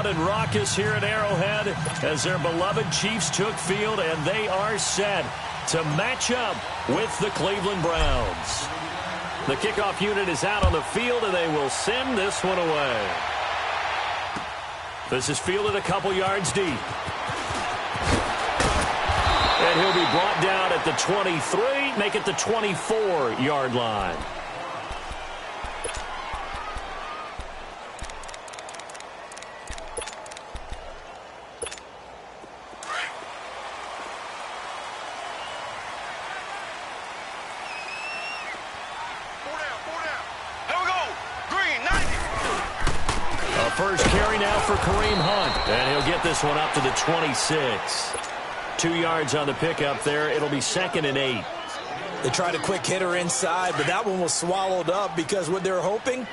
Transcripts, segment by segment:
loud and raucous here at Arrowhead as their beloved Chiefs took field, and they are set to match up with the Cleveland Browns. The kickoff unit is out on the field, and they will send this one away. This is fielded a couple yards deep. And he'll be brought down at the 23, make it the 24-yard line. First carry now for Kareem Hunt, and he'll get this one up to the 26. 2 yards on the pickup there. It'll be 2nd and 8. They tried a quick hitter inside, but that one was swallowed up because what they're hoping,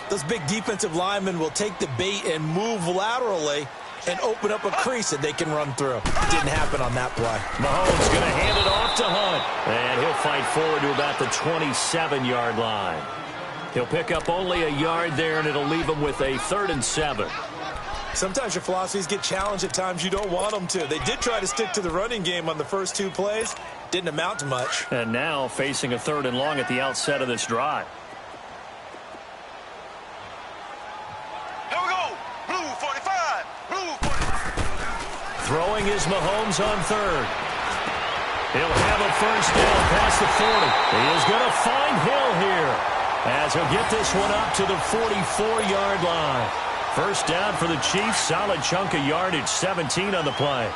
those big defensive linemen will take the bait and move laterally and open up a crease that they can run through. Didn't happen on that play. Mahomes going to hand it off to Hunt, and he'll fight forward to about the 27-yard line. He'll pick up only a yard there, and it'll leave him with a 3rd and 7. Sometimes your philosophies get challenged at times you don't want them to. They did try to stick to the running game on the first 2 plays. Didn't amount to much. And now facing a 3rd and long at the outset of this drive. Here we go. Blue 45. Blue 45. Throwing is Mahomes on 3rd. He'll have a first down past the 40. He is going to find Hill here, as he'll get this one up to the 44-yard line. First down for the Chiefs. Solid chunk of yardage. 17 on the play.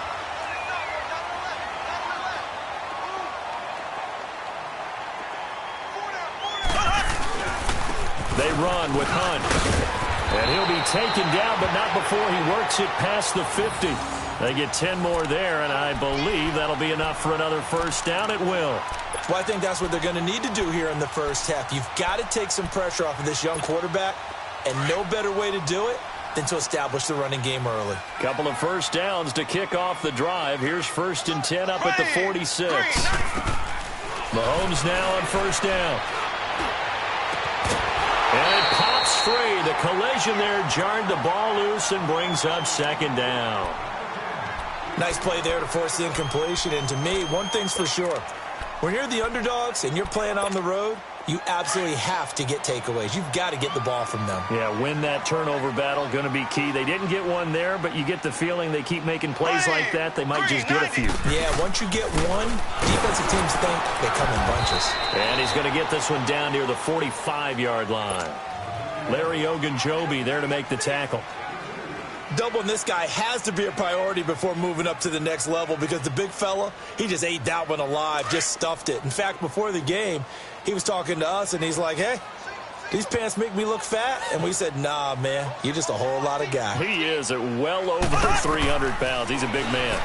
They run with Hunt. And he'll be taken down, but not before he works it past the 50. They get 10 more there, and I believe that'll be enough for another first down. It will. Well, I think that's what they're going to need to do here in the first half. You've got to take some pressure off of this young quarterback, and no better way to do it than to establish the running game early. Couple of first downs to kick off the drive. Here's 1st and 10 up at the 46. Mahomes now on first down. And it pops free. The collision there jarred the ball loose and brings up 2nd down. Nice play there to force the incompletion. And to me, one thing's for sure. When you're the underdogs and you're playing on the road, you absolutely have to get takeaways. You've got to get the ball from them. Yeah, win that turnover battle, going to be key. They didn't get one there, but you get the feeling they keep making plays like that, they might just get a few. Yeah, once you get one, defensive teams think they come in bunches. And he's going to get this one down near the 45-yard line. Larry Ogunjobi there to make the tackle. Doubling this guy has to be a priority before moving up to the next level, because the big fella, he just ate that one alive, just stuffed it. In fact, before the game, he was talking to us, and he's like, hey, these pants make me look fat? And we said, nah, man, you're just a whole lot of guy. He is at well over 300 pounds. He's a big man.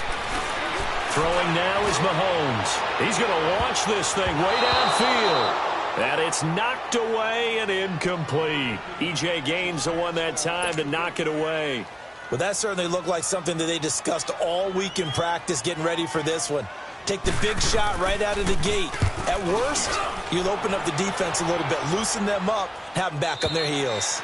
Throwing now is Mahomes. He's going to launch this thing way downfield. And it's knocked away and incomplete. E.J. Gaines the one that time to knock it away. Well, that certainly looked like something that they discussed all week in practice getting ready for this one. Take the big shot right out of the gate. At worst, you'll open up the defense a little bit, loosen them up, have them back on their heels.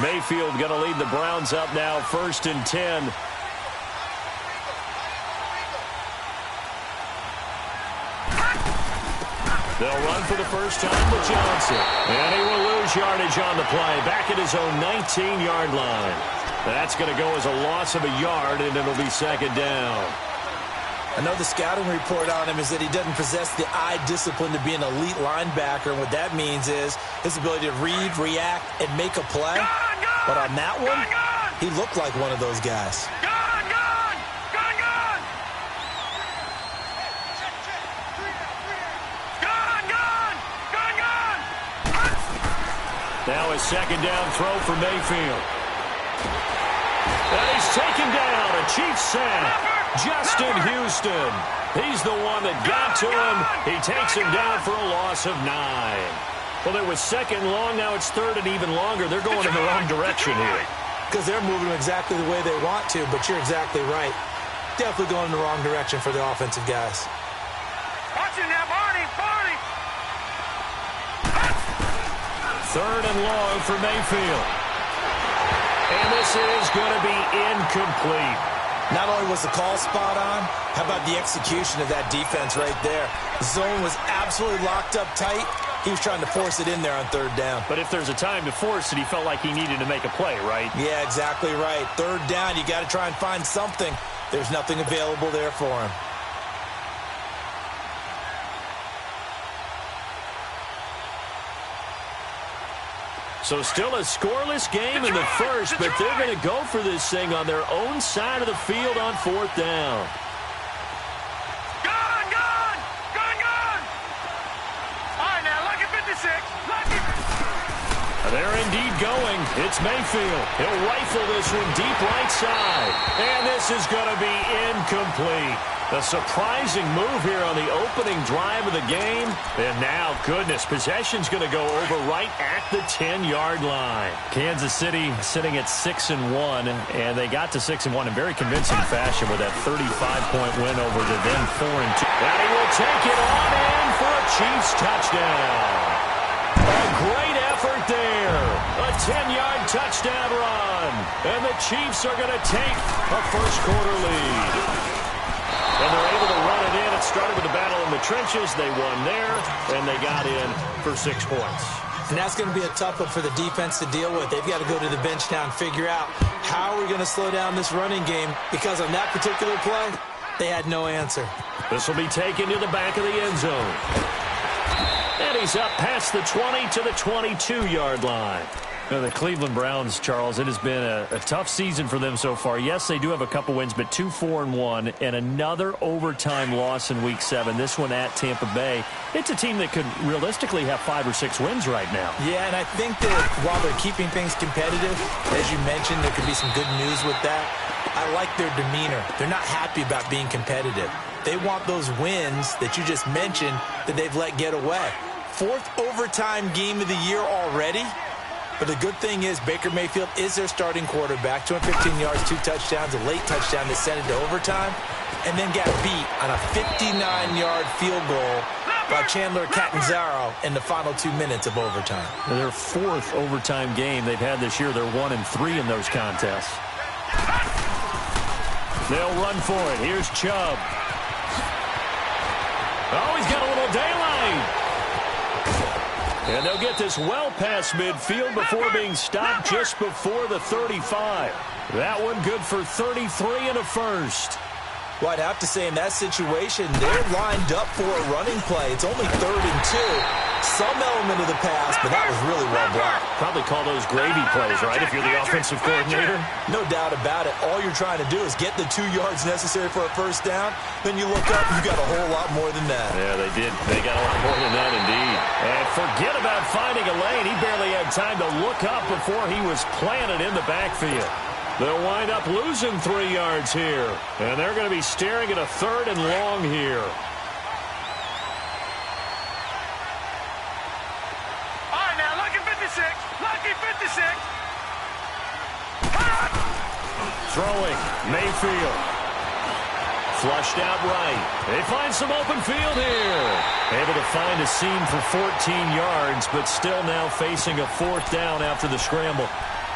Mayfield going to lead the Browns up now, 1st and 10. They'll run for the first time with Johnson. And he will lose yardage on the play, back at his own 19-yard line. That's going to go as a loss of a yard, and it'll be 2nd down. I know the scouting report on him is that he doesn't possess the eye discipline to be an elite linebacker, and what that means is his ability to read, react, and make a play. But on that one, he looked like one of those guys. Now a 2nd down throw for Mayfield. And he's taken down. A Chiefs sack. Justin Houston. He's the one that got to him. He takes him down for a loss of 9. Well, it was 2nd long. Now it's 3rd and even longer. They're going in the wrong direction here. Because they're moving exactly the way they want to, but you're exactly right. definitely going in the wrong direction for the offensive guys. Watch it now, Barney. Third and long for Mayfield. And this is going to be incomplete. Not only was the call spot on, how about the execution of that defense right there? The zone was absolutely locked up tight. He was trying to force it in there on third down. But if there's a time to force it, he felt like he needed to make a play, right? Yeah, exactly right. Third down, you got to try and find something. There's nothing available there for him. So still a scoreless game in the first, but they're going to go for this thing on their own side of the field on fourth down. Gun! All right, now, lucky 56. Lucky. They're indeed going. It's Mayfield. He'll rifle this one deep right side. And this is going to be incomplete. A surprising move here on the opening drive of the game. And now, goodness, possession's going to go over right at the 10-yard line. Kansas City sitting at 6-1, and they got to 6-1 in very convincing fashion with that 35-point win over the then 4-2. And he will take it on in for a Chiefs touchdown. A great effort there. A 10-yard touchdown run. And the Chiefs are going to take a first-quarter lead. And they're able to run it in. It started with a battle in the trenches. They won there, and they got in for 6 points. And that's going to be a tough one for the defense to deal with. They've got to go to the bench now and figure out how are we going to slow down this running game, because on that particular play, they had no answer. This will be taken to the back of the end zone. And he's up past the 20 to the 22-yard line. The Cleveland Browns, Charles, it has been a tough season for them so far. Yes, they do have a couple wins, but 2-4-1 and another overtime loss in Week 7. This one at Tampa Bay. It's a team that could realistically have 5 or 6 wins right now. Yeah, and I think that while they're keeping things competitive, as you mentioned, there could be some good news with that. I like their demeanor. They're not happy about being competitive. They want those wins that you just mentioned that they've let get away. 4th overtime game of the year already. But the good thing is Baker Mayfield is their starting quarterback. 215 yards, 2 touchdowns, a late touchdown that sent it to overtime, and then got beat on a 59-yard field goal by Chandler Catanzaro in the final 2 minutes of overtime. Their 4th overtime game they've had this year. They're 1-3 in those contests. They'll run for it. Here's Chubb. Oh, he's got a little daylight. And they'll get this well past midfield before being stopped just before the 35. That one good for 33 and a first. Well, I'd have to say in that situation, they're lined up for a running play. It's only 3rd and 2. Some element of the pass, but that was really well blocked. Probably call those gravy plays, right, if you're the offensive coordinator? No doubt about it. All you're trying to do is get the 2 yards necessary for a first down. Then you look up, you got a whole lot more than that. Yeah, they did. They got a lot more than that, indeed. And forget about finding a lane. He barely had time to look up before he was planted in the backfield. They'll wind up losing 3 yards here. And they're going to be staring at a 3rd and long here. All right, now, lucky 56. Lucky 56. Throwing. Mayfield. Flushed out right. They find some open field here. Able to find a seam for 14 yards, but still now facing a 4th down after the scramble.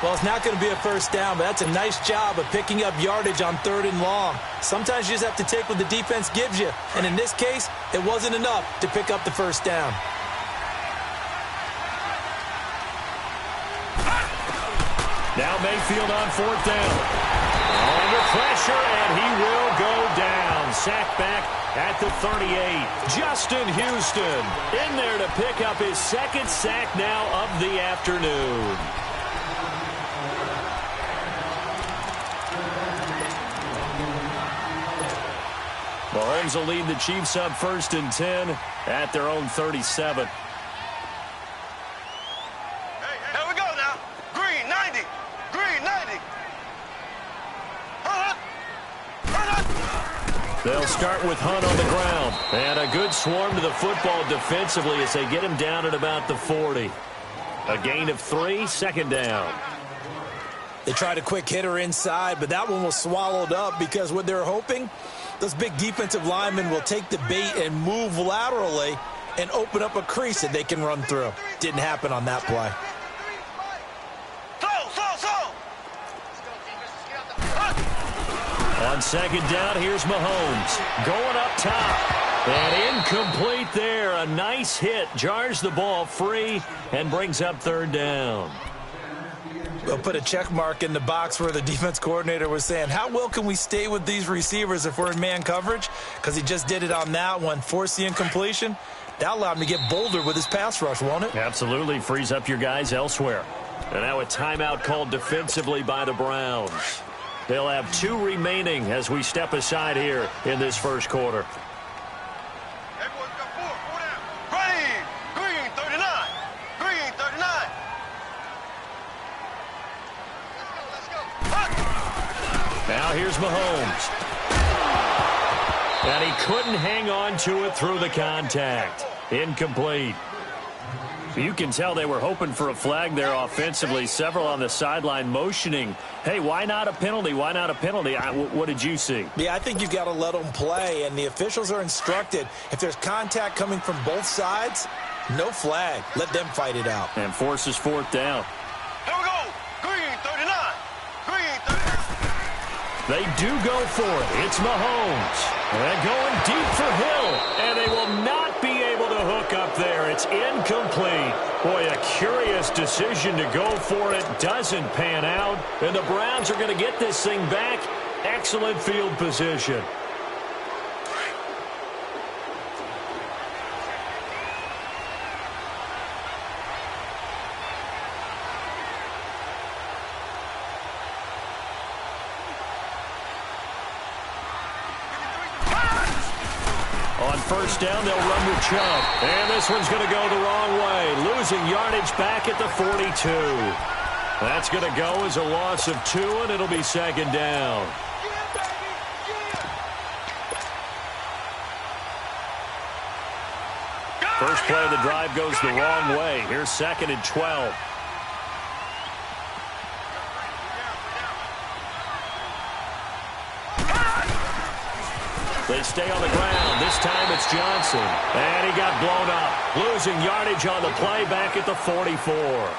Well, it's not going to be a first down, but that's a nice job of picking up yardage on 3rd and long. Sometimes you just have to take what the defense gives you. And in this case, it wasn't enough to pick up the first down. Now Mayfield on 4th down. Under pressure, and he will go down. Sacked back at the 38. Justin Houston in there to pick up his 2nd sack now of the afternoon. Mahomes will lead the Chiefs up 1st and 10 at their own 37. Here we go now. Green 90. Green 90. They'll start with Hunt on the ground. And a good swarm to the football defensively as they get him down at about the 40. A gain of 3, 2nd down. They tried a quick hitter inside, but that one was swallowed up because what they're hoping, those big defensive linemen will take the bait and move laterally and open up a crease that they can run through. Didn't happen on that play. On second down, here's Mahomes going up top. And incomplete there. A nice hit. Jars the ball free and brings up third down. We'll put a check mark in the box where the defense coordinator was saying, how well can we stay with these receivers if we're in man coverage? Because he just did it on that one. Force the incompletion. That allowed him to get bolder with his pass rush, won't it? Absolutely. Frees up your guys elsewhere. And now a timeout called defensively by the Browns. They'll have 2 remaining as we step aside here in this first quarter. Green 39. Green 39. Now here's Mahomes. And he couldn't hang on to it through the contact. Incomplete. You can tell they were hoping for a flag there offensively. Several on the sideline motioning, hey, why not a penalty? Why not a penalty? What did you see? Yeah, I think you've got to let them play, and the officials are instructed, if there's contact coming from both sides, no flag. Let them fight it out. And forces fourth down. Here we go. Green 39. Green 39. They do go for it. It's Mahomes. And going deep for Hill. And they will not be able to hook up there. It's incomplete. Boy, a curious decision to go for it. Doesn't pan out. And the Browns are going to get this thing back. Excellent field position. On first down, they'll run with Chubb. And this one's going to go the wrong way. Losing yardage back at the 42. That's going to go as a loss of 2, and it'll be second down. First play of the drive goes the wrong way. Here's second and 12. They stay on the ground. This time it's Johnson. And he got blown up. Losing yardage on the play back at the 44.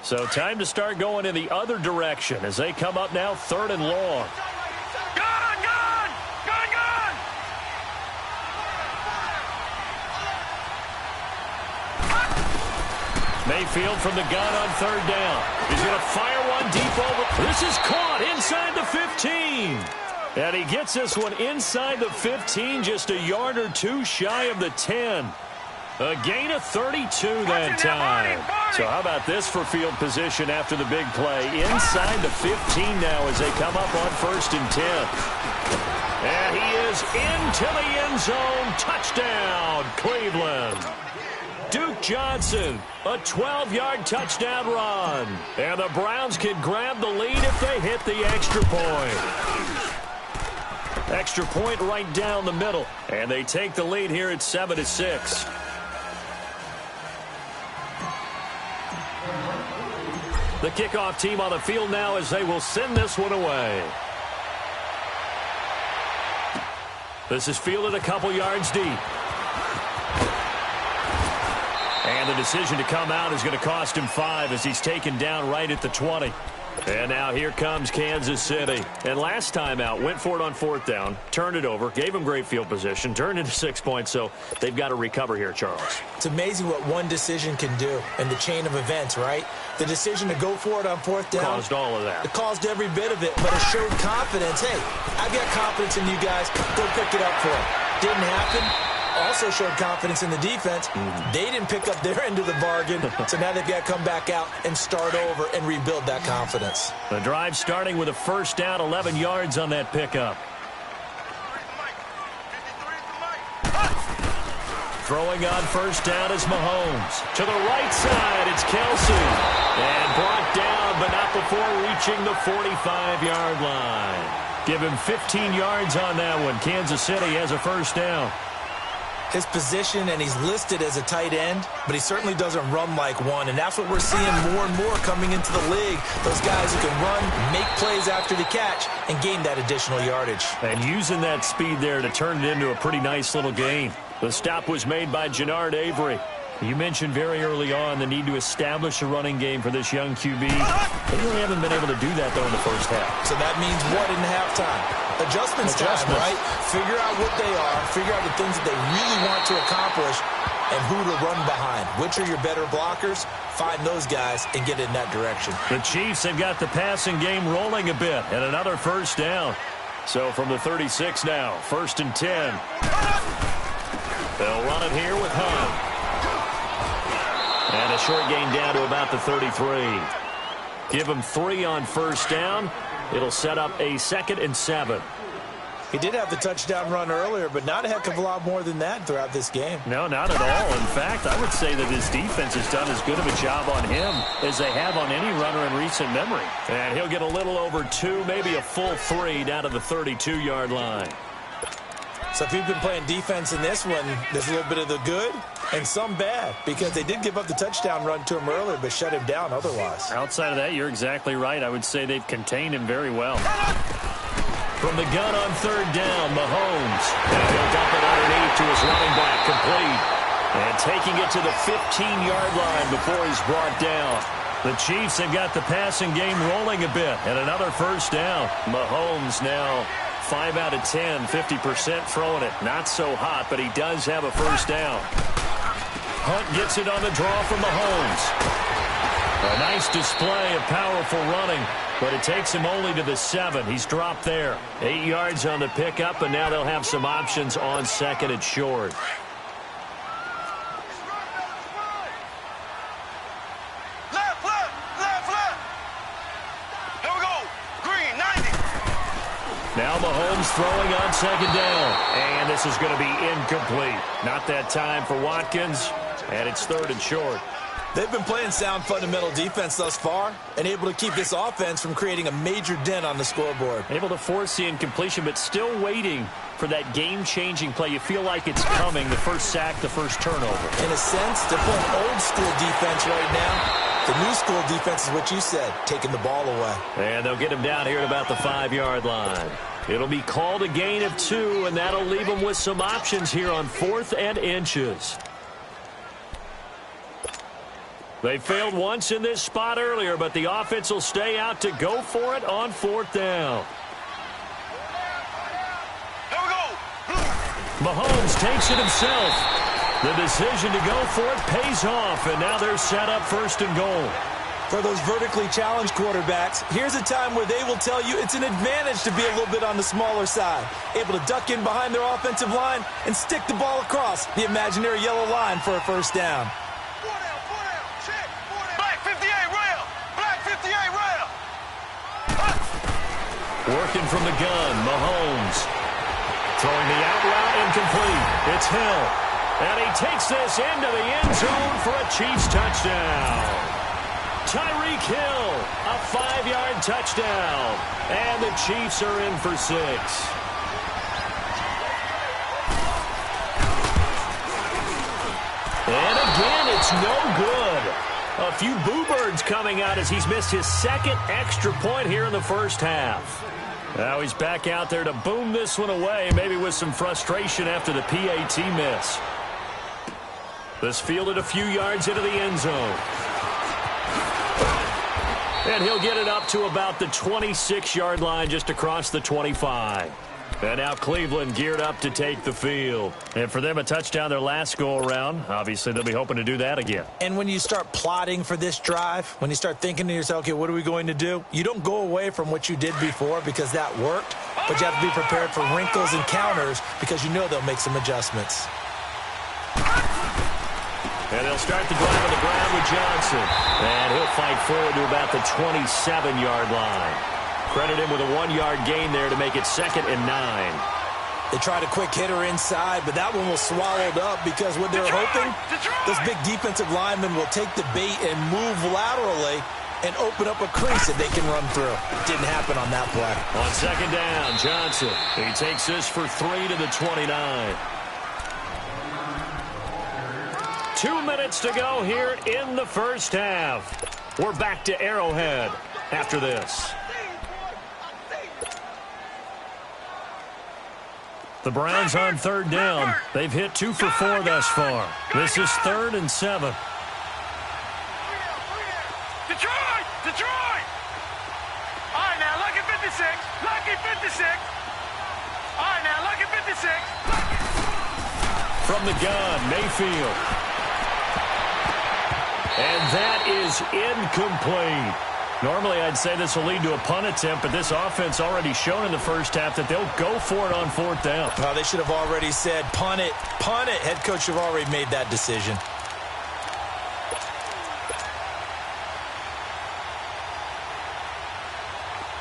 So time to start going in the other direction as they come up now third and long. Gun! Gun! Gun! Gun! Mayfield from the gun on third down. He's going to fire one deep over. This is caught inside the 15. And he gets this one inside the 15, just a yard or 2 shy of the 10. A gain of 32 that time. So how about this for field position after the big play? Inside the 15 now as they come up on first and 10. And he is into the end zone. Touchdown, Cleveland. Duke Johnson, a 12-yard touchdown run. And the Browns can grab the lead if they hit the extra point. Extra point right down the middle. And they take the lead here at 7-6. The kickoff team on the field now as they will send this one away. This is fielded a couple yards deep. And the decision to come out is going to cost him 5 as he's taken down right at the 20. And now here comes Kansas City. And last time out, went for it on fourth down, turned it over, gave him great field position, turned into 6 points, so they've got to recover here, Charles. It's amazing what one decision can do in the chain of events, right? The decision to go for it on fourth down. Caused all of that. It caused every bit of it, but it showed confidence. Hey, I've got confidence in you guys. Go pick it up for them. Didn't happen. Also showed confidence in the defense. They didn't pick up their end of the bargain, so now they've got to come back out and start over and rebuild that confidence. The drive starting with a first down, 11 yards on that pickup. Throwing on first down is Mahomes. To the right side, it's Kelsey. And brought down, but not before reaching the 45-yard line. Give him 15 yards on that one. Kansas City has a first down. His position, and he's listed as a tight end, but he certainly doesn't run like one, and that's what we're seeing more and more coming into the league. Those guys who can run, make plays after the catch, and gain that additional yardage. And using that speed there to turn it into a pretty nice little gain. The stop was made by Jannard Avery. You mentioned very early on the need to establish a running game for this young QB. They really haven't been able to do that, though, in the first half. So that means what in halftime? Adjustments time, right? Figure out what they are, figure out the things that they really want to accomplish, and who to run behind. Which are your better blockers? Find those guys and get in that direction. The Chiefs have got the passing game rolling a bit, and another first down. So from the 36 now, 1st and 10. They'll run it here with Hunt. And a short gain down to about the 33. Give him 3 on first down. It'll set up a 2nd and 7. He did have the touchdown run earlier, but not a heck of a lot more than that throughout this game. No, not at all. In fact, I would say that his defense has done as good of a job on him as they have on any runner in recent memory. And he'll get a little over 2, maybe a full 3 down to the 32-yard line. So if you've been playing defense in this one, there's a little bit of the good and some bad, because they did give up the touchdown run to him earlier but shut him down otherwise. Outside of that, you're exactly right. I would say they've contained him very well. From the gun on 3rd down, Mahomes. And he'll dump it underneath to his running back, complete. And taking it to the 15-yard line before he's brought down. The Chiefs have got the passing game rolling a bit, and another first down. Mahomes now 5 out of 10, 50% throwing it. Not so hot, but he does have a first down. Hunt gets it on the draw from Mahomes. A nice display of powerful running, but it takes him only to the 7. He's dropped there. 8 yards on the pickup, and now they'll have some options on 2nd and short. Now Mahomes throwing on 2nd down. And this is going to be incomplete. Not that time for Watkins. And it's 3rd and short. They've been playing sound fundamental defense thus far and able to keep this offense from creating a major dent on the scoreboard. Able to force the incompletion, but still waiting for that game-changing play. You feel like it's coming, the first sack, the first turnover. In a sense, they're playing old-school defense right now. The new school defense is what you said, taking the ball away. And they'll get him down here at about the 5-yard line. It'll be called a gain of 2, and that'll leave them with some options here on 4th and inches. They failed once in this spot earlier, but the offense will stay out to go for it on 4th down. Here we go. Mahomes takes it himself. The decision to go for it pays off, and now they're set up 1st and goal. For those vertically challenged quarterbacks, here's a time where they will tell you it's an advantage to be a little bit on the smaller side, able to duck in behind their offensive line and stick the ball across the imaginary yellow line for a first down. Black 58 rail. Black 58 rail. Working from the gun, Mahomes. Throwing the out route incomplete. It's Hill. And he takes this into the end zone for a Chiefs touchdown. Tyreek Hill, a 5-yard touchdown. And the Chiefs are in for 6. And again, it's no good. A few boo birds coming out as he's missed his 2nd extra point here in the first half. Now he's back out there to boom this one away, maybe with some frustration after the PAT miss. This fielded a few yards into the end zone. And he'll get it up to about the 26-yard line, just across the 25. And now Cleveland geared up to take the field. And for them, a touchdown their last go-around. Obviously, they'll be hoping to do that again. And when you start plotting for this drive, when you start thinking to yourself, okay, what are we going to do? You don't go away from what you did before because that worked, but you have to be prepared for wrinkles and counters because you know they'll make some adjustments. And they'll start the drive on the ground with Johnson. And he'll fight forward to about the 27-yard line. Credit him with a 1-yard gain there to make it 2nd and 9. They tried a quick hitter inside, but that one was swallowed up because what they're hoping, those big defensive linemen will take the bait and move laterally and open up a crease that they can run through. Didn't happen on that play. On second down, Johnson. He takes this for 3 to the 29. 2 minutes to go here in the first half. We're back to Arrowhead after this. The Browns on third down. They've hit 2 for 4 thus far. This is 3rd and 7. Detroit! Detroit! All right, now, lucky 56. Lucky 56. All right, now, lucky 56. From the gun, Mayfield. And that is incomplete. Normally, I'd say this will lead to a punt attempt, but this offense already shown in the first half that they'll go for it on 4th down. Well, they should have already said, punt it, punt it. Head coach should have already made that decision.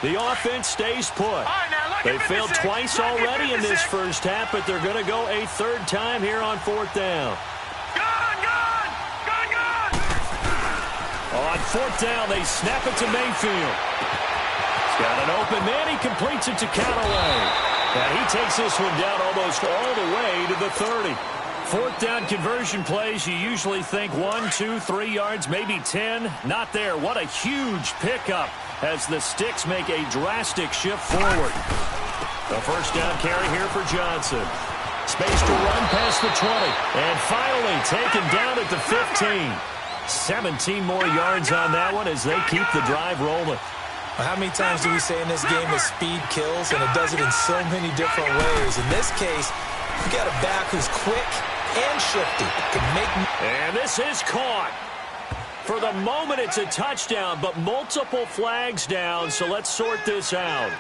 The offense stays put. Right, now, They failed twice already in this first half, but they're going to go a 3rd time here on 4th down. On 4th down, they snap it to Mayfield. He's got an open man. He completes it to Callaway. And he takes this one down almost all the way to the 30. 4th down conversion plays, you usually think 1, 2, 3 yards, maybe 10. Not there. What a huge pickup as the Sticks make a drastic shift forward. The first down carry here for Johnson. Space to run past the 20. And finally taken down at the 15. 17 more yards on that one as they keep the drive rolling. How many times do we say in this game that speed kills, and it does it in so many different ways? In this case, you got a back who's quick and shifty. And this is caught. For the moment, it's a touchdown, but multiple flags down, so let's sort this out.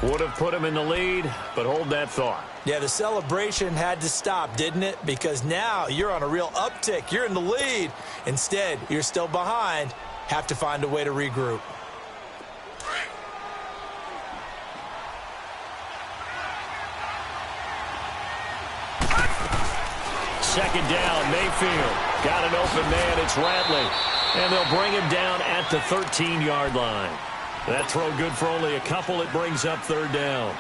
Would have put him in the lead, but hold that thought. Yeah, the celebration had to stop, didn't it? Because now you're on a real uptick. You're in the lead. Instead, you're still behind. Have to find a way to regroup. Second down, Mayfield. Got an open man, it's Radley. And they'll bring him down at the 13-yard line. That throw good for only a couple. It brings up 3rd down.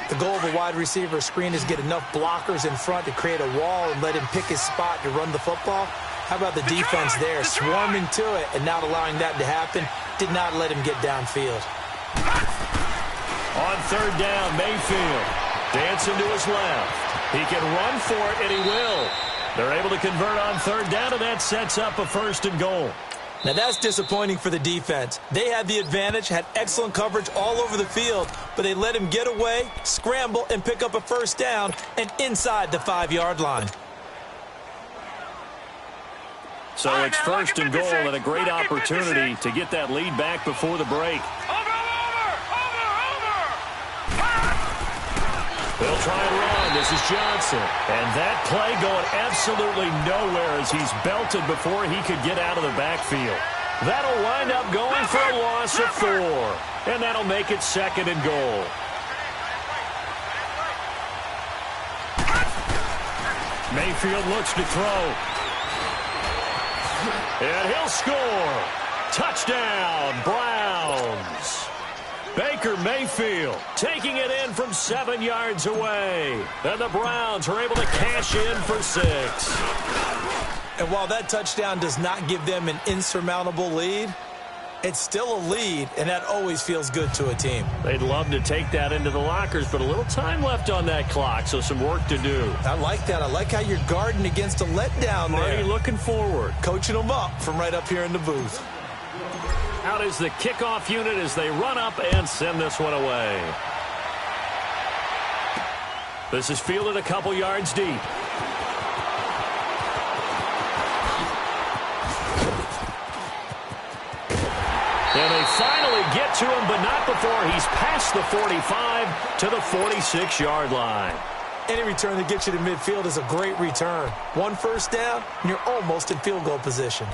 The goal of a wide receiver screen is get enough blockers in front to create a wall and let him pick his spot to run the football. How about the defense there, swarming to it and not allowing that to happen? Did not let him get downfield. On 3rd down, Mayfield dancing to his left. He can run for it, and he will. They're able to convert on 3rd down, and that sets up a 1st and goal. Now, that's disappointing for the defense. They had the advantage, had excellent coverage all over the field, but they let him get away, scramble, and pick up a 1st down and inside the 5-yard line. So it's 1st and goal and a great opportunity to get that lead back before the break. They'll try and run. This is Johnson. And that play going absolutely nowhere as he's belted before he could get out of the backfield. That'll wind up going for a loss of 4. And that'll make it 2nd and goal. Mayfield looks to throw. And he'll score. Touchdown, Browns. Baker Mayfield taking it in from 7 yards away. And the Browns are able to cash in for 6. And while that touchdown does not give them an insurmountable lead, it's still a lead, and that always feels good to a team. They'd love to take that into the lockers, but a little time left on that clock, so some work to do. I like that. I like how you're guarding against a letdown there. Already looking forward. Coaching them up from right up here in the booth. Out is the kickoff unit as they run up and send this one away. This is fielded a couple yards deep. And they finally get to him, but not before he's past the 45 to the 46-yard line. Any return that gets you to midfield is a great return. 1 1st down, and you're almost in field goal position.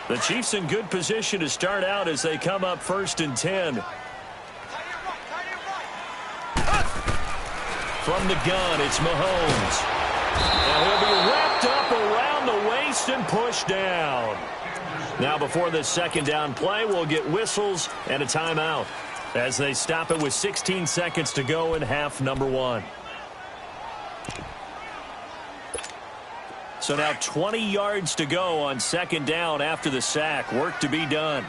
The Chiefs in good position to start out as they come up 1st and 10. from the gun. It's Mahomes. And he'll be wrapped up around the waist and pushed down. Now before this second down play, we'll get whistles and a timeout as they stop it with 16 seconds to go in half number one. So now 20 yards to go on second down after the sack. Work to be done.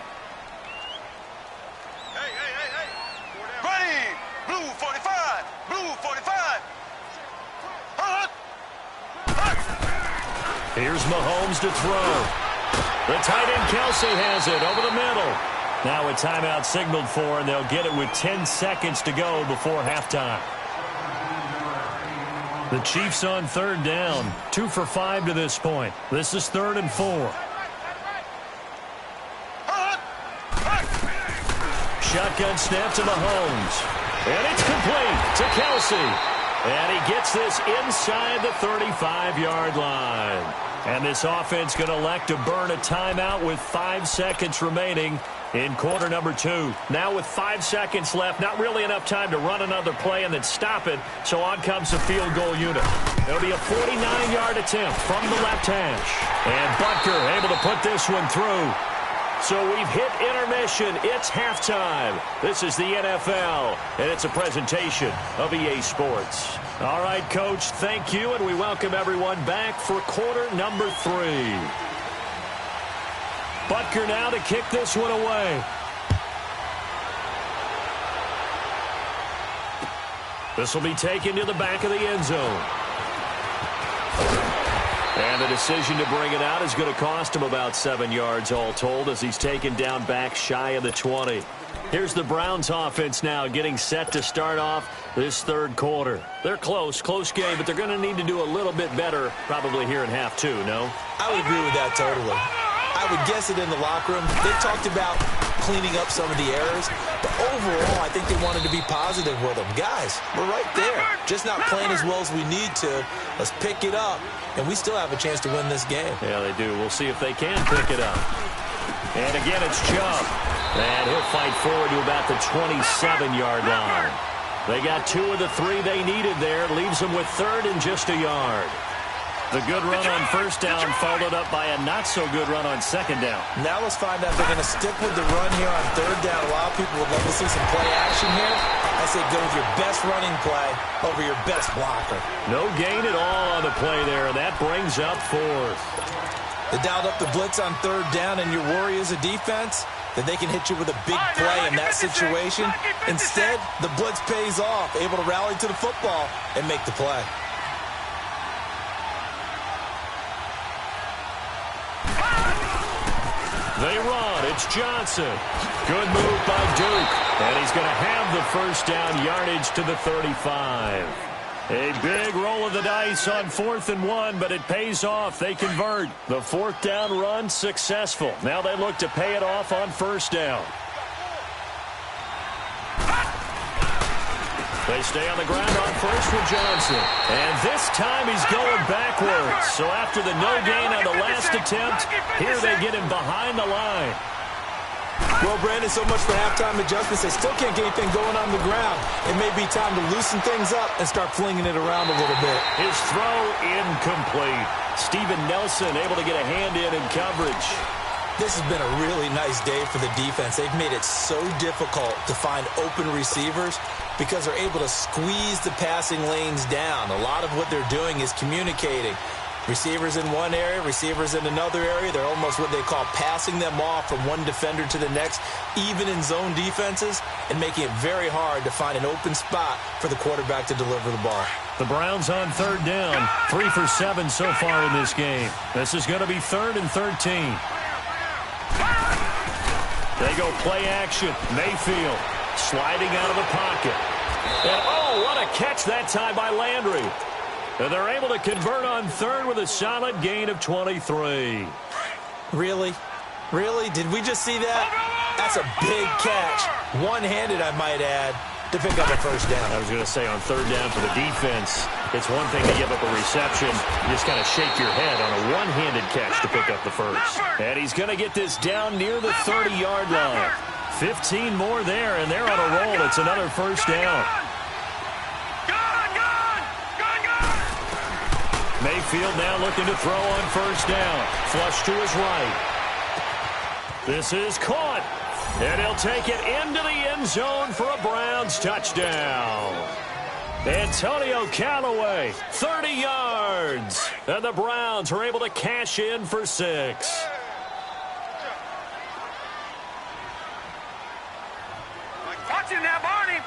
Green, blue 45, blue 45. Here's Mahomes to throw. The tight end Kelsey has it over the middle. Now a timeout signaled for, and they'll get it with 10 seconds to go before halftime. The Chiefs on third down. 2 for 5 to this point. This is 3rd and 4. Shotgun snap to Mahomes. And it's complete to Kelsey. And he gets this inside the 35-yard line. And this offense going to elect to burn a timeout with 5 seconds remaining in quarter number 2. Now with 5 seconds left, not really enough time to run another play and then stop it. So on comes the field goal unit. It'll be a 49-yard attempt from the left hash. And Butker able to put this one through. So we've hit intermission. It's halftime. This is the NFL, and it's a presentation of EA Sports. All right, Coach, thank you, and we welcome everyone back for quarter number 3. Butker now to kick this one away. This will be taken to the back of the end zone. And the decision to bring it out is going to cost him about 7 yards all told as he's taken down back shy of the 20. Here's the Browns offense now getting set to start off this third quarter. They're close game, but they're going to need to do a little bit better probably here in half 2, no? I would agree with that totally. I would guess it in the locker room. They talked about cleaning up some of the errors, but overall, I think they wanted to be positive with them. Guys, we're right there. Just not playing as well as we need to. Let's pick it up, and we still have a chance to win this game. Yeah, they do. We'll see if they can pick it up. And again, it's Chubb. And he'll fight forward to about the 27-yard line. They got 2 of the 3 they needed there. Leaves them with 3rd and just a yard. The good run on first down followed up by a not-so-good run on second down. Now let's find out if they're going to stick with the run here on third down. A lot of people would love to see some play action here. I say go with your best running play over your best blocker. No gain at all on the play there, and that brings up 4th. They dialed up the blitz on third down, and your worry as a defense that they can hit you with a big play in that situation. Instead, the blitz pays off, able to rally to the football and make the play. They run. It's Johnson. Good move by Duke. And he's going to have the first down yardage to the 35. A big roll of the dice on 4th and 1, but it pays off. They convert. The 4th down run successful. Now they look to pay it off on first down. They stay on the ground on first with Johnson. And this time he's going backwards. So after the no gain on the last attempt, here they get him behind the line. Well, Brandon, so much for halftime adjustments. They still can't get anything going on the ground. It may be time to loosen things up and start flinging it around a little bit. His throw incomplete. Steven Nelson able to get a hand in coverage. This has been a really nice day for the defense. They've made it so difficult to find open receivers because they're able to squeeze the passing lanes down. A lot of what they're doing is communicating. Receivers in one area, receivers in another area. They're almost what they call passing them off from one defender to the next, even in zone defenses, and making it very hard to find an open spot for the quarterback to deliver the ball. The Browns on third down, 3 for 7 so far in this game. This is going to be 3rd and 13. They go play action. Mayfield sliding out of the pocket. And oh, what a catch that time by Landry. And they're able to convert on third with a solid gain of 23. Really? Really? Did we just see that? That's a big catch. One-handed, I might add, to pick up a first down. I was going to say on third down for the defense, it's one thing to give up a reception. You just kind of shake your head on a one-handed catch to pick up the first. And he's going to get this down near the 30-yard line. 15 more there, and they're on a roll. It's another first down. Mayfield now looking to throw on first down. Flush to his right. This is caught. And he'll take it into the end zone for a Browns touchdown. Antonio Callaway, 30 yards. And the Browns are able to cash in for 6. Watch him now, Barney.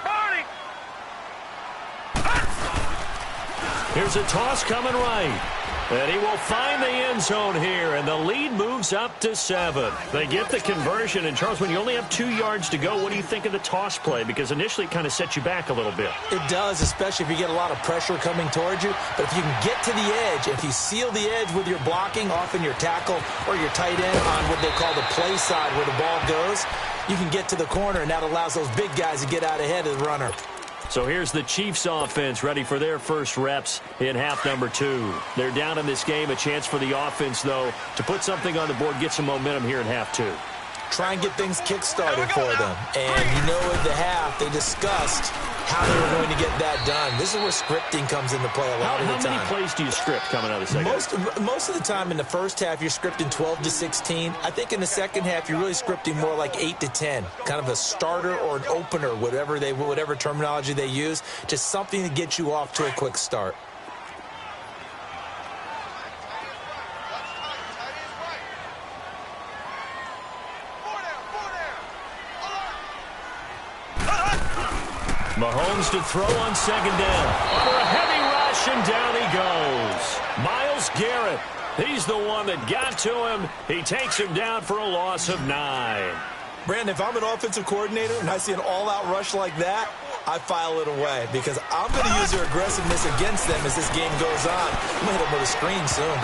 Here's a toss coming right. And he will find the end zone here, and the lead moves up to 7. They get the conversion, and Charles, when you only have 2 yards to go, what do you think of the toss play? Because initially it kind of sets you back a little bit. It does, especially if you get a lot of pressure coming towards you. But if you can get to the edge, if you seal the edge with your blocking, often your tackle or your tight end on what they call the play side where the ball goes, you can get to the corner, and that allows those big guys to get out ahead of the runner. So here's the Chiefs offense ready for their first reps in half number 2. They're down in this game. A chance for the offense, though, to put something on the board, get some momentum here in half 2. Try and get things kick-started for them. And you know at the half, they discussed how they were going to get that done. This is where scripting comes into play a lot of the time. How many plays do you script coming out of the second? Most of the time in the first half, you're scripting 12 to 16. I think in the second half, you're really scripting more like 8 to 10. Kind of a starter or an opener, whatever terminology they use. Just something to get you off to a quick start. Mahomes to throw on second down. For a heavy rush, and down he goes. Myles Garrett, he's the one that got to him. He takes him down for a loss of 9. Brandon, if I'm an offensive coordinator and I see an all-out rush like that, I file it away because I'm going to use their aggressiveness against them as this game goes on. I'm going to hit them with a screen soon.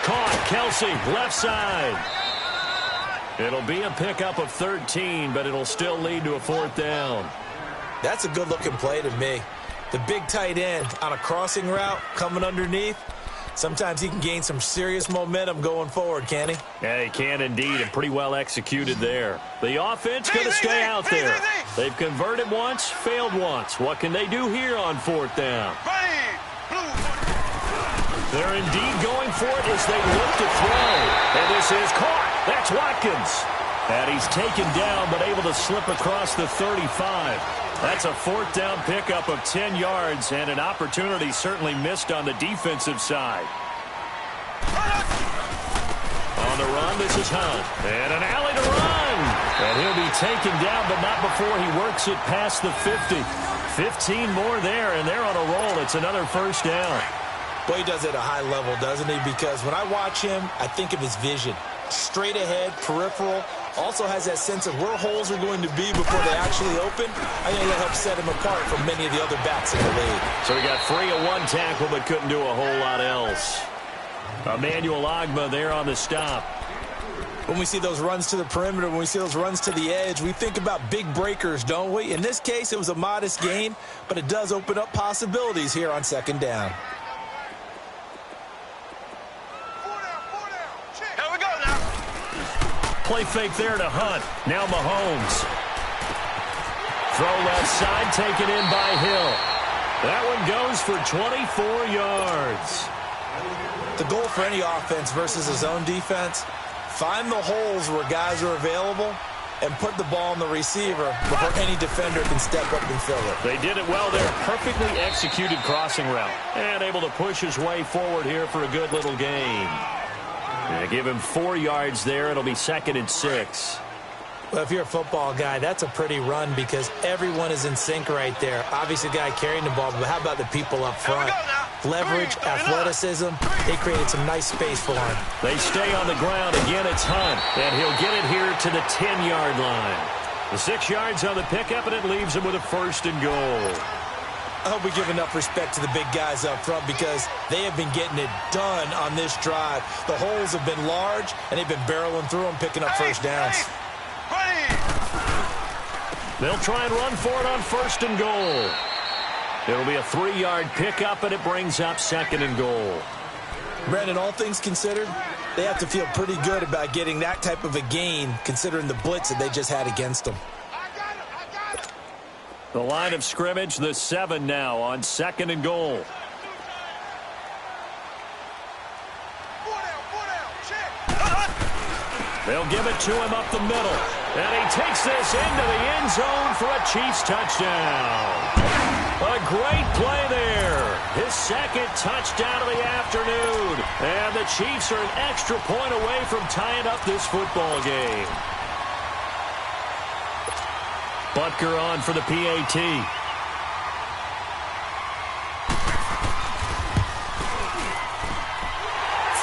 Caught, Kelsey, left side. It'll be a pickup of 13, but it'll still lead to a 4th down. That's a good-looking play to me. The big tight end on a crossing route coming underneath. Sometimes he can gain some serious momentum going forward, can he? Yeah, he can indeed, and pretty well executed there. The offense going to stay out there. They've converted once, failed once. What can they do here on 4th down? They're indeed going for it as they look to throw. And this is caught. That's Watkins. And he's taken down, but able to slip across the 35. That's a 4th down pickup of 10 yards, and an opportunity certainly missed on the defensive side. On the run, this is Hunt. And an alley to run. And he'll be taken down, but not before he works it past the 50. 15 more there, and they're on a roll. It's another 1st down. Boy, he does it at a high level, doesn't he? Because when I watch him, I think of his vision. Straight ahead, peripheral. Also has that sense of where holes are going to be before they actually open. I think that helps set him apart from many of the other backs in the league. So he got 3 of 1 tackle, but couldn't do a whole lot else. Emmanuel Ogbah there on the stop. When we see those runs to the perimeter, when we see those runs to the edge, we think about big breakers, don't we? In this case, it was a modest gain, but it does open up possibilities here on 2nd down. Play fake there to Hunt. Now Mahomes. Throw left side, taken in by Hill. That one goes for 24 yards. The goal for any offense versus his own defense, find the holes where guys are available and put the ball on the receiver before any defender can step up and fill it. They did it well there. Perfectly executed crossing route. And able to push his way forward here for a good little gain. Yeah, give him 4 yards there. It'll be 2nd and 6. Well, if you're a football guy, that's a pretty run because everyone is in sync right there. Obviously, the guy carrying the ball, but how about the people up front? Leverage, athleticism, they created some nice space for him. They stay on the ground. Again, it's Hunt, and he'll get it here to the 10-yard line. The 6 yards on the pickup, and it leaves him with a 1st and goal. I hope we give enough respect to the big guys up front because they have been getting it done on this drive. The holes have been large, and they've been barreling through them, picking up 1st downs. They'll try and run for it on 1st and goal. It'll be a 3-yard pickup, and it brings up 2nd and goal. Brandon, all things considered, they have to feel pretty good about getting that type of a gain considering the blitz that they just had against them. The line of scrimmage, the 7 now on 2nd and goal. They'll give it to him up the middle. And he takes this into the end zone for a Chiefs touchdown. A great play there. His second touchdown of the afternoon. And the Chiefs are an extra point away from tying up this football game. Butker on for the PAT.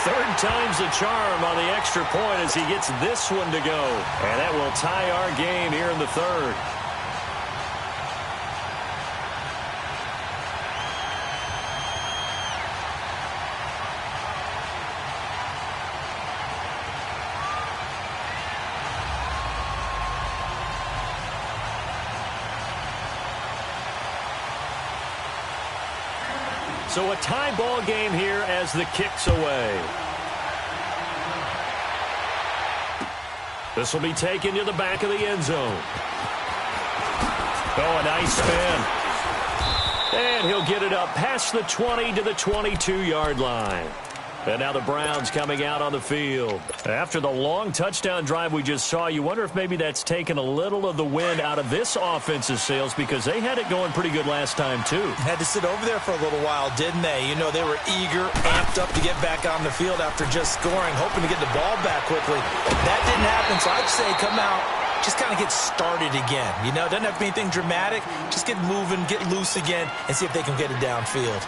Third time's the charm on the extra point as he gets this one to go. And that will tie our game here in the third. So a tie ball game here as the kick's away. This will be taken to the back of the end zone. Oh, a nice spin. And he'll get it up past the 20 to the 22-yard line. And now the Browns coming out on the field. After the long touchdown drive we just saw, you wonder if maybe that's taken a little of the wind out of this offense's sails because they had it going pretty good last time, too. Had to sit over there for a little while, didn't they? You know, they were eager, amped up to get back on the field after just scoring, hoping to get the ball back quickly. That didn't happen, so I'd say come out, just kind of get started again. You know, it doesn't have to be anything dramatic. Just get moving, get loose again, and see if they can get it downfield.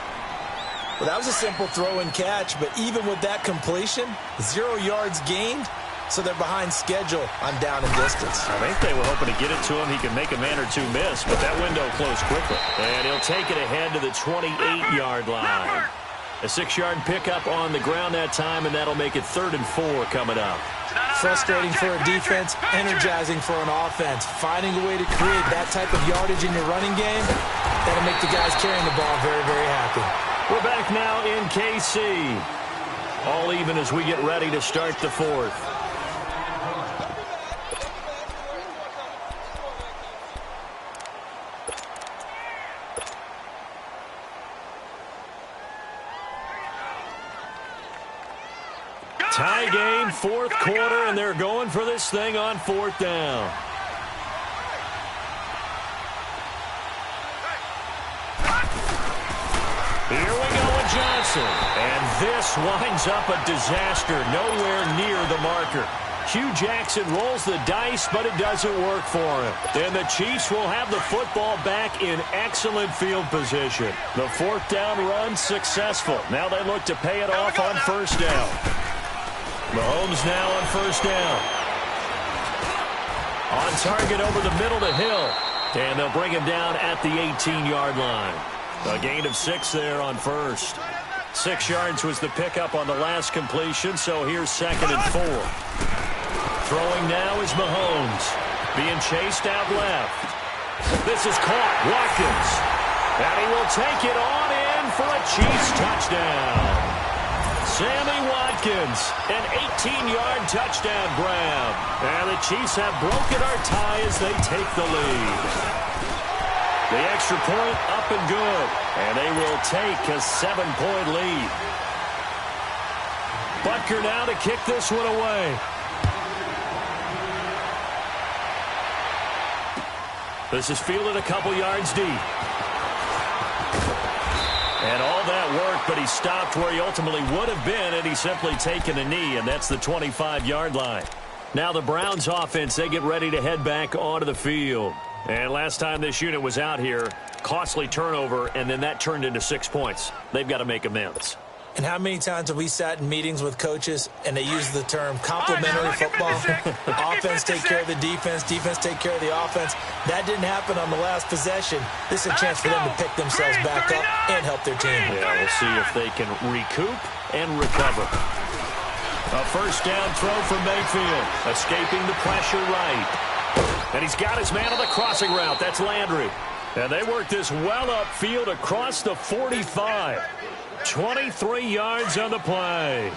Well, that was a simple throw and catch, but even with that completion, 0 yards gained, so they're behind schedule on down and distance. I think they were hoping to get it to him. He could make a man or two miss, but that window closed quickly. And he'll take it ahead to the 28-yard line. A 6-yard pickup on the ground that time, and that'll make it 3rd and 4 coming up. Frustrating for a defense, energizing for an offense. Finding a way to create that type of yardage in your running game, that'll make the guys carrying the ball very, very happy. We're back now in KC. All even as we get ready to start the fourth. Tie game, fourth quarter, and they're going for this thing on 4th down. Here we go with Johnson. And this winds up a disaster. Nowhere near the marker. Hugh Jackson rolls the dice, but it doesn't work for him. And the Chiefs will have the football back in excellent field position. The 4th down run successful. Now they look to pay it off on 1st down. Mahomes now on 1st down. On target over the middle to Hill. And they'll bring him down at the 18-yard line. A gain of 6 there on 1st. 6 yards was the pickup on the last completion, so here's 2nd and 4. Throwing now is Mahomes. Being chased out left. This is caught. Watkins. And he will take it on in for a Chiefs touchdown. Sammy Watkins, an 18-yard touchdown grab. And the Chiefs have broken our tie as they take the lead. The extra point up and good. And they will take a 7-point lead. Butker now to kick this one away. This is fielded a couple yards deep. And all that work, but he stopped where he ultimately would have been had he simply taken a knee, and that's the 25-yard line. Now the Browns offense, they get ready to head back onto the field. And last time this unit was out here, costly turnover, and then that turned into 6 points. They've got to make amends. And how many times have we sat in meetings with coaches and they use the term complementary football? Offense take care of the defense, defense take care of the offense. That didn't happen on the last possession. This is a chance for them to pick themselves back up and help their team. Yeah, we'll see if they can recoup and recover. A 1st down throw from Mayfield, escaping the pressure right. And he's got his man on the crossing route. That's Landry. And they work this well upfield across the 45. 23 yards on the play.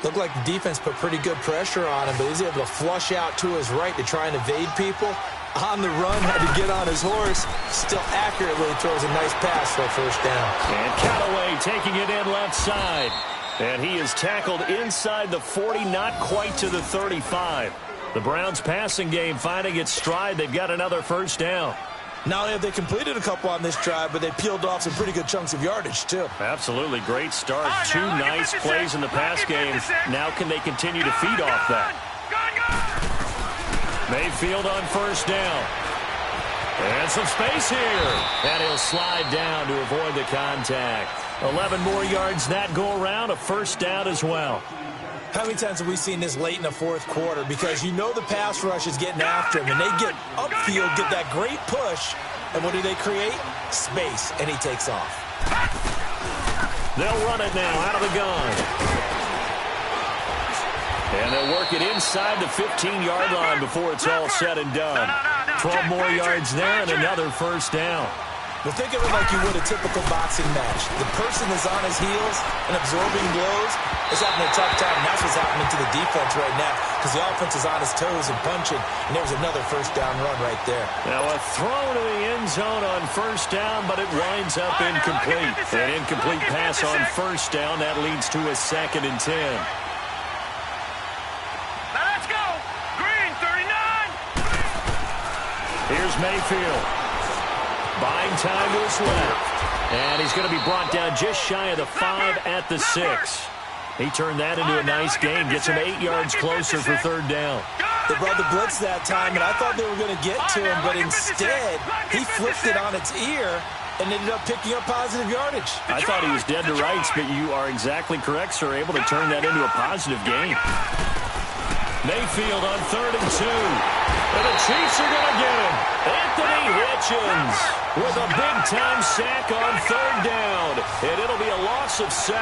Looked like the defense put pretty good pressure on him, but he's able to flush out to his right to try and evade people. On the run, had to get on his horse. Still accurately throws a nice pass for a 1st down. And Callaway taking it in left side. And he is tackled inside the 40, not quite to the 35. The Browns' passing game finding its stride. They've got another first down. Not only have they completed a couple on this drive, but they peeled off some pretty good chunks of yardage, too. Absolutely. Great start. Two nice plays in the pass game. Now can they continue to feed off that? Mayfield on first down. And some space here. And he'll slide down to avoid the contact. 11 more yards that go around. A first down as well. How many times have we seen this late in the fourth quarter? Because you know the pass rush is getting after him, and they get upfield, get that great push, and what do they create? Space, and he takes off. They'll run it now out of the gun. And they'll work it inside the 15-yard line before it's all said and done. 12 more yards there and another first down. Well, think of it like you would a typical boxing match. The person is on his heels and absorbing blows is having a tough time. And that's what's happening to the defense right now because the offense is on his toes and punching, and there was another first down run right there. Now a throw to the end zone on first down, but it winds up incomplete. An incomplete pass on first down. That leads to a 2nd and 10. Now let's go. Green, 39. Here's Mayfield. Buying time to his left. And he's going to be brought down just shy of the 5 at the 6. He turned that into a nice gain. Gets him 8 yards closer for third down. They brought the blitz that time, and I thought they were going to get to him, but instead he flipped it on its ear and ended up picking up positive yardage. I thought he was dead to rights, but you are exactly correct, sir. Able to turn that into a positive gain. Mayfield on 3rd and 2. And the Chiefs are going to get him. Anthony Hitchens with a big-time sack on 3rd down. And it'll be a loss of 7.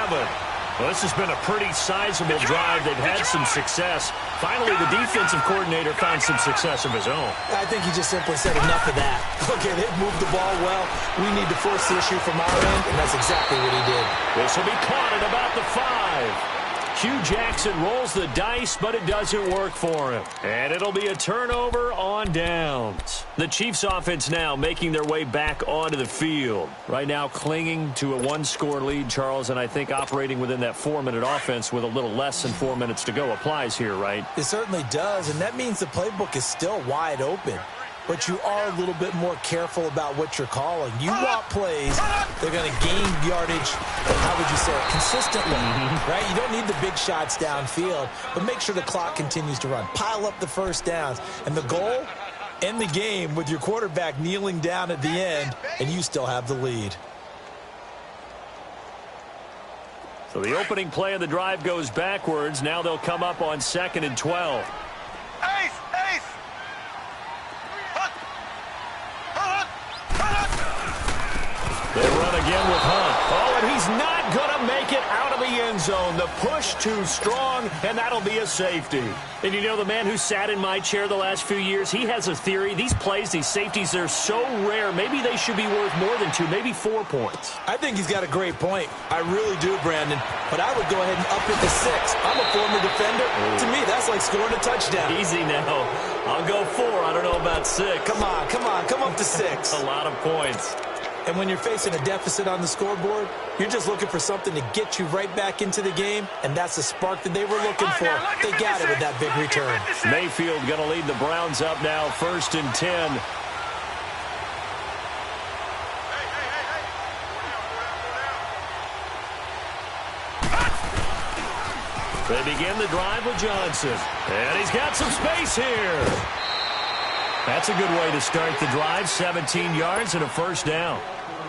Well, this has been a pretty sizable drive. They've had some success. Finally, the defensive coordinator found some success of his own. I think he just simply said enough of that. Okay, they've moved the ball well. We need to force the issue from our end, and that's exactly what he did. This will be caught at about the 5. Hugh Jackson rolls the dice, but it doesn't work for him. And it'll be a turnover on downs. The Chiefs offense now making their way back onto the field. Right now clinging to a 1-score lead, Charles, and I think operating within that 4-minute offense with a little less than 4 minutes to go applies here, right? It certainly does, and that means the playbook is still wide open. But you are a little bit more careful about what you're calling. You want plays, they're going to gain yardage, how would you say it, consistently, right? You don't need the big shots downfield, but make sure the clock continues to run. Pile up the first downs. And the goal, end the game with your quarterback kneeling down at the end, and you still have the lead. So the opening play of the drive goes backwards. Now they'll come up on 2nd and 12. Ace, ace. They run again with Hunt. Oh, and he's not going to make it out of the end zone. The push too strong, and that'll be a safety. And you know, the man who sat in my chair the last few years, he has a theory. These plays, these safeties, they're so rare. Maybe they should be worth more than 2, maybe 4 points. I think he's got a great point. I really do, Brandon. But I would go ahead and up it to 6. I'm a former defender. To me, that's like scoring a touchdown. Easy now. I'll go 4. I don't know about 6. Come on, come on. Come up to 6. A lot of points. And when you're facing a deficit on the scoreboard, you're just looking for something to get you right back into the game, and that's the spark that they were looking for. They got it with that big return. Mayfield going to lead the Browns up now, 1st and 10. They begin the drive with Johnson. And he's got some space here. That's a good way to start the drive. 17 yards and a first down.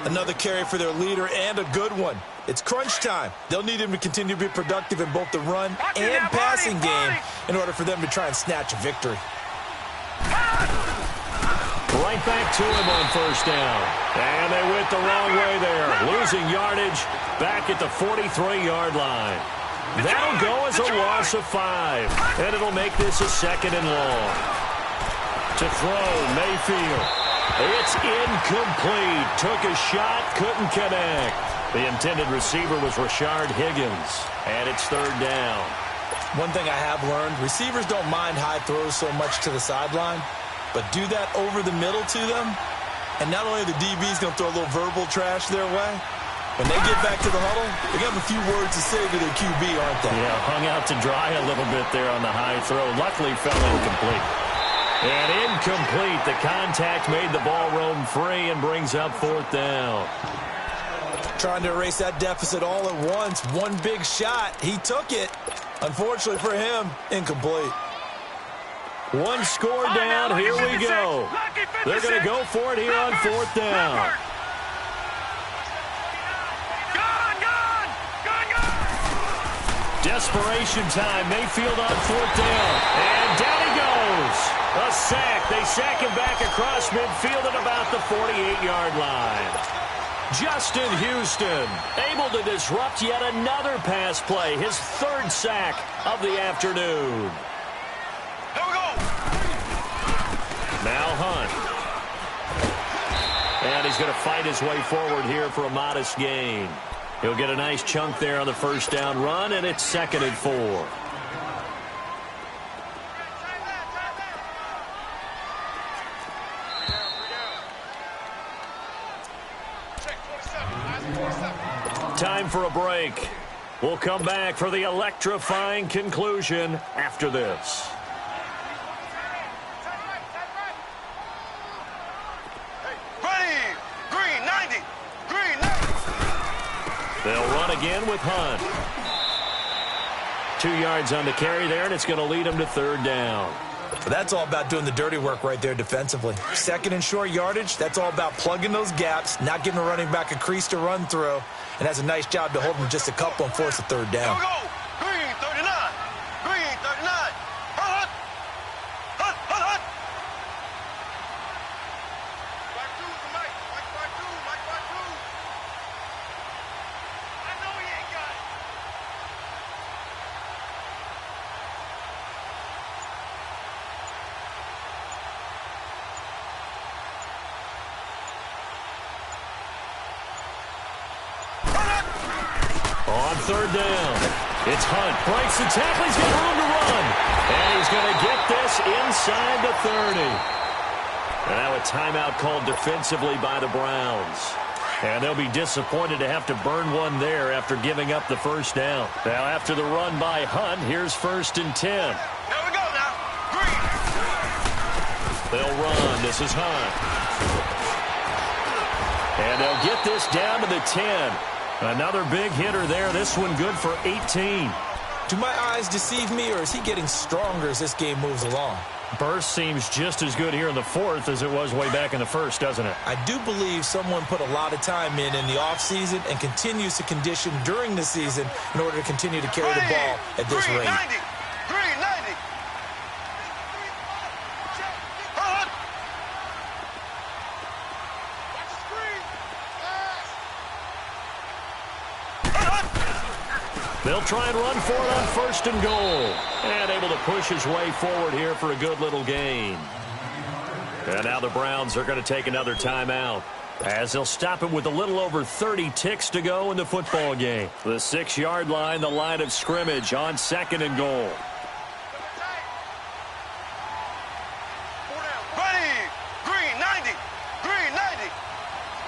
Another carry for their leader and a good one. It's crunch time. They'll need him to continue to be productive in both the run and passing game in order for them to try and snatch a victory. Right back to him on first down. And they went the wrong way there. Losing yardage back at the 43-yard line. That'll go as a loss of 5. And it'll make this a 2nd and long. To throw, Mayfield. It's incomplete. Took a shot, couldn't connect. The intended receiver was Rashard Higgins. And it's 3rd down. One thing I have learned, receivers don't mind high throws so much to the sideline, but do that over the middle to them, and not only are the DBs going to throw a little verbal trash their way, When they get back to the huddle, they have a few words to say to their QB, aren't they? Yeah, hung out to dry a little bit there on the high throw. Luckily fell incomplete. And incomplete. The contact made the ball roam free and brings up 4th down. Trying to erase that deficit all at once. One big shot. He took it. Unfortunately for him, incomplete. One score down. Here we go. They're going to go for it here on 4th down. Desperation time. Mayfield on 4th down. And down he goes. A sack. They sack him back across midfield at about the 48-yard line. Justin Houston able to disrupt yet another pass play. His 3rd sack of the afternoon. Here we go. Now Hunt. And he's going to fight his way forward here for a modest gain. He'll get a nice chunk there on the 1st down run, and it's 2nd and 4. Time for a break. We'll come back for the electrifying conclusion after this. They'll run again with Hunt. 2 yards on the carry there, and it's going to lead him to 3rd down. That's all about doing the dirty work right there defensively. 2nd and short yardage, that's all about plugging those gaps, not giving a running back a crease to run through, and has a nice job to hold him just a couple and force a 3rd down. Here we go. Green 39. Green 39. Hunt. Hunt. Hunt. Hunt. Back two to Mike. Mike back two. Mike back two. I know he ain't got it. On 3rd down, it's Hunt. Breaks the tackle. He's got room to run. And he's going to get this inside the 30. And now a timeout called defensively by the Browns. And they'll be disappointed to have to burn one there after giving up the 1st down. Now after the run by Hunt, here's 1st and 10. Here we go now. Green. They'll run. This is Hunt. And they'll get this down to the 10. Another big hitter there. This one good for 18. Do my eyes deceive me, or is he getting stronger as this game moves along? Burst seems just as good here in the 4th as it was way back in the 1st, doesn't it? I do believe someone put a lot of time in the offseason and continues to condition during the season in order to continue to carry the ball at this Green rate. 90. Green 90. Hunt. Watch the screen. They'll try and run for it on 1st and goal. And able to push his way forward here for a good little gain. And now the Browns are going to take another timeout, as they'll stop it with a little over 30 ticks to go in the football game. The 6-yard line, the line of scrimmage on 2nd and goal. Ready. Green 90. Green 90.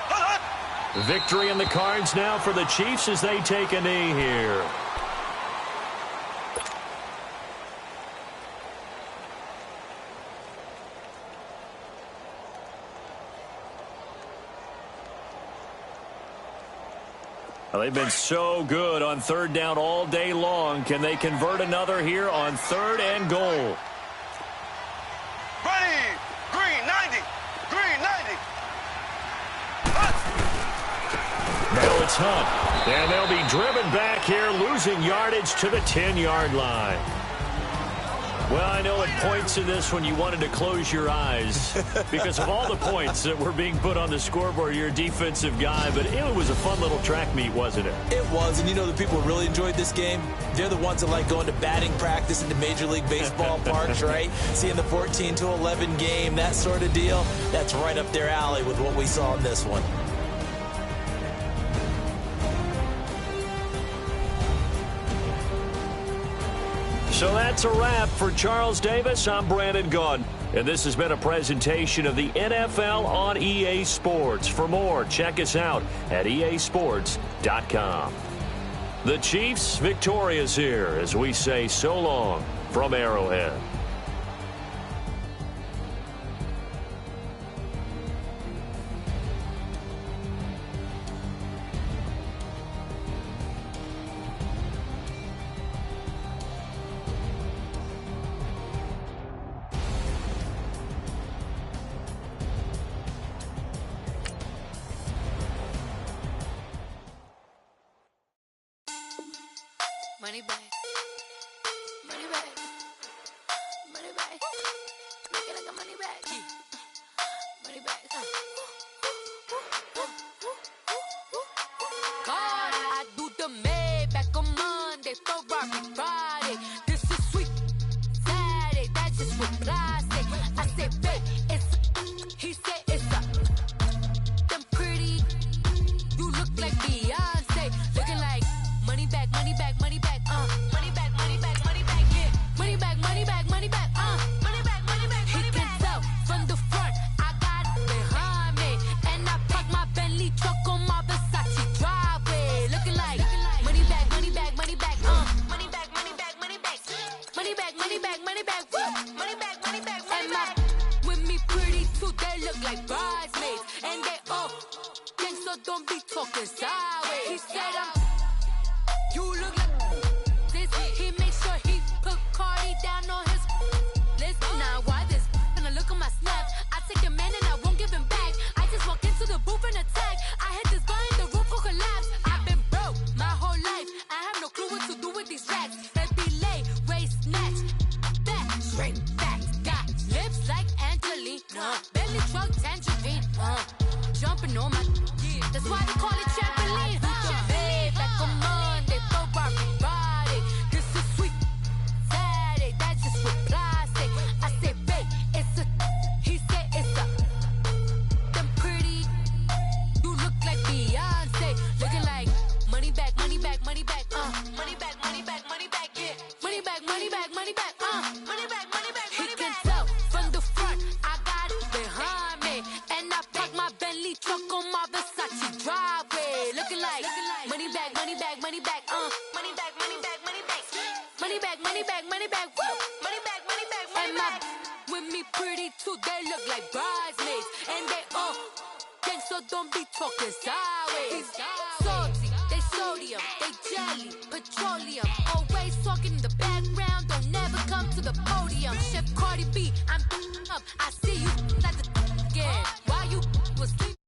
Hunt. Victory in the cards now for the Chiefs as they take a knee here. Well, they've been so good on 3rd down all day long. Can they convert another here on 3rd and goal? Ready. Green 90. Green 90. Now it's Hunt. And they'll be driven back here, losing yardage to the 10-yard line. Well, I know at points in this when you wanted to close your eyes because of all the points that were being put on the scoreboard. You're a defensive guy, but it was a fun little track meet, wasn't it? It was, and you know the people who really enjoyed this game? They're the ones that like going to batting practice in the Major League Baseball parks, right? Seeing the 14-11 game, that sort of deal. That's right up their alley with what we saw in this one. So that's a wrap for Charles Davis. I'm Brandon Gunn, and this has been a presentation of the NFL on EA Sports. For more, check us out at easports.com. FatDaddy4454's.com. The Chiefs victorious here as we say so long from Arrowhead. Money back. Money back. Money back. Make it like a money back. Money back. God, I do the Maybach on Monday, Ferrari Friday. This is sweet Saturday, that's just what plastic. I say, babe, it's he said it's a them pretty. You look like Beyonce, looking like money back, money back, money back, money back, money back, money back, yeah, money back, money back, money back, money back, money back, money back. He can tell from the front, I got it behind me, and I park my Bentley truck on my Versace driveway, looking like money back, money back, money back, money back, money back, money back, money back, money back, money back, money back, money back, money back. With me pretty too, they look like bridesmaids, and they all gang, so don't be talking sideways. He said you look like this. He makes sure he put Cardi down on his list. Now why this? When I look at my snap, I take a man and I won't give him back. I just walk into the booth and attack. I hit this guy in the roof will collapse. I've been broke my whole life. I have no clue what to do with these racks. That be lay, waist snatch, back, straight back. Got lips like Angelina, belly truck tangerine, jumping on my. That's why they call it trampoline. Back on Monday, Ferrari Friday. This is sweet Saturday, that's just for plastic. I say, babe, it's a. He said it's a. Them pretty. You look like Beyonce, looking like money back, money back, money back, money back, money back, money back, yeah, money back, money back, money back, money back, money back. He can tell from the front, I got it behind me, and I park my Bentley truck on my Versace driveway, looking like money back, money back, money back, money back, money back, money back, money back, money back, money back, woo, money back, money back, money back. With me pretty too, they look like bridesmaids, and they all gang, so don't be talking sideways. Salty, they sodium, they jelly, petroleum, always talking in the background, don't never come to the podium. Chef Cardi B, I'm up, I see you like the again. While you was sleeping.